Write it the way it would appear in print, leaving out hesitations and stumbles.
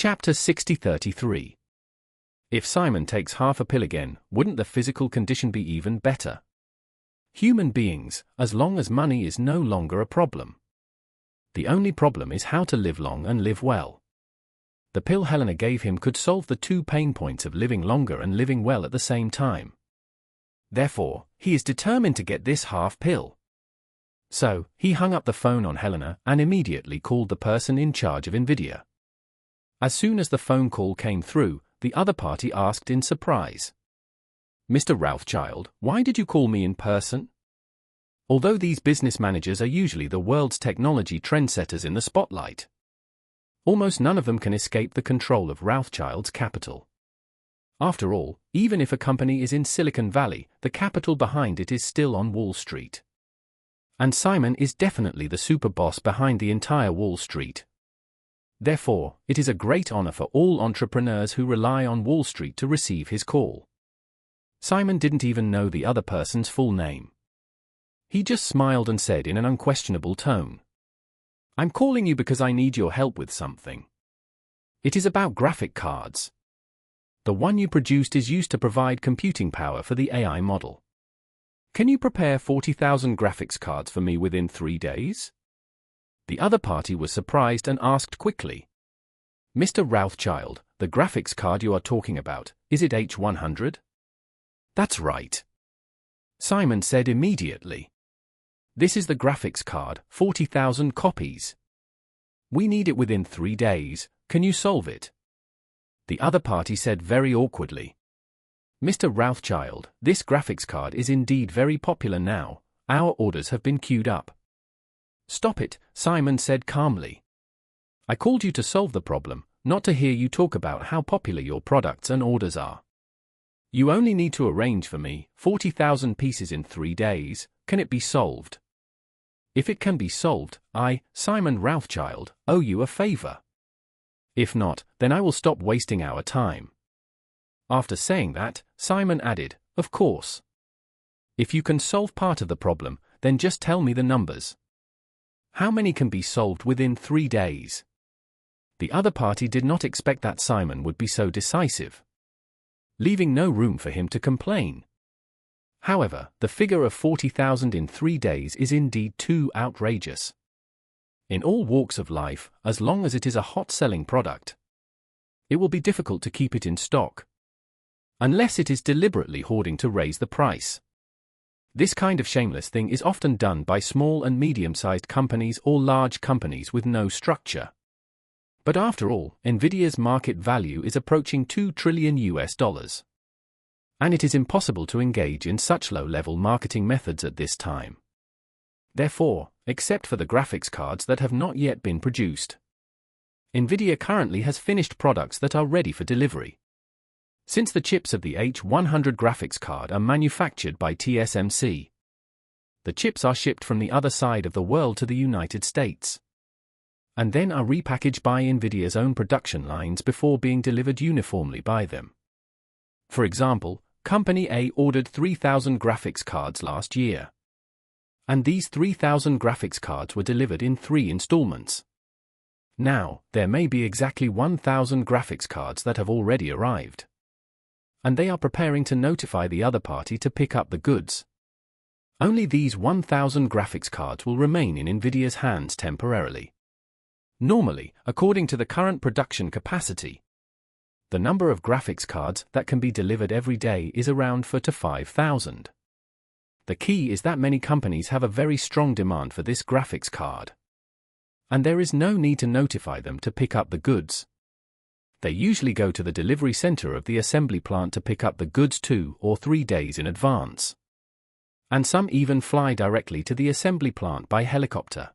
Chapter 60:33. If Simon takes half a pill again, wouldn't the physical condition be even better? Human beings, as long as money is no longer a problem. The only problem is how to live long and live well. The pill Helena gave him could solve the two pain points of living longer and living well at the same time. Therefore, he is determined to get this half pill. So, he hung up the phone on Helena and immediately called the person in charge of NVIDIA. As soon as the phone call came through, the other party asked in surprise, "Mr. Rothschild, why did you call me in person?" Although these business managers are usually the world's technology trendsetters in the spotlight, almost none of them can escape the control of Rothschild's capital. After all, even if a company is in Silicon Valley, the capital behind it is still on Wall Street. And Simon is definitely the super boss behind the entire Wall Street. Therefore, it is a great honor for all entrepreneurs who rely on Wall Street to receive his call. Simon didn't even know the other person's full name. He just smiled and said in an unquestionable tone, "I'm calling you because I need your help with something. It is about graphic cards. The one you produced is used to provide computing power for the AI model. Can you prepare 40,000 graphics cards for me within 3 days?" The other party was surprised and asked quickly, "Mr. Rothschild, the graphics card you are talking about, is it H100? "That's right," Simon said immediately. "This is the graphics card, 40,000 copies. We need it within 3 days, can you solve it?" The other party said very awkwardly, "Mr. Rothschild, this graphics card is indeed very popular now, our orders have been queued up." "Stop it," Simon said calmly. "I called you to solve the problem, not to hear you talk about how popular your products and orders are. You only need to arrange for me 40,000 pieces in 3 days, can it be solved? If it can be solved, I, Simon Rothschild, owe you a favor. If not, then I will stop wasting our time." After saying that, Simon added, "Of course. If you can solve part of the problem, then just tell me the numbers. How many can be solved within 3 days?" The other party did not expect that Simon would be so decisive, leaving no room for him to complain. However, the figure of 40,000 in 3 days is indeed too outrageous. In all walks of life, as long as it is a hot-selling product, it will be difficult to keep it in stock, unless it is deliberately hoarding to raise the price. This kind of shameless thing is often done by small and medium-sized companies or large companies with no structure. But after all, NVIDIA's market value is approaching $2 trillion. And it is impossible to engage in such low-level marketing methods at this time. Therefore, except for the graphics cards that have not yet been produced, NVIDIA currently has finished products that are ready for delivery. Since the chips of the H100 graphics card are manufactured by TSMC, the chips are shipped from the other side of the world to the United States, and then are repackaged by NVIDIA's own production lines before being delivered uniformly by them. For example, Company A ordered 3,000 graphics cards last year, and these 3,000 graphics cards were delivered in 3 installments. Now, there may be exactly 1,000 graphics cards that have already arrived, and they are preparing to notify the other party to pick up the goods. Only these 1,000 graphics cards will remain in NVIDIA's hands temporarily. Normally, according to the current production capacity, the number of graphics cards that can be delivered every day is around 4,000 to 5,000. The key is that many companies have a very strong demand for this graphics card, and there is no need to notify them to pick up the goods. They usually go to the delivery center of the assembly plant to pick up the goods 2 or 3 days in advance. And some even fly directly to the assembly plant by helicopter.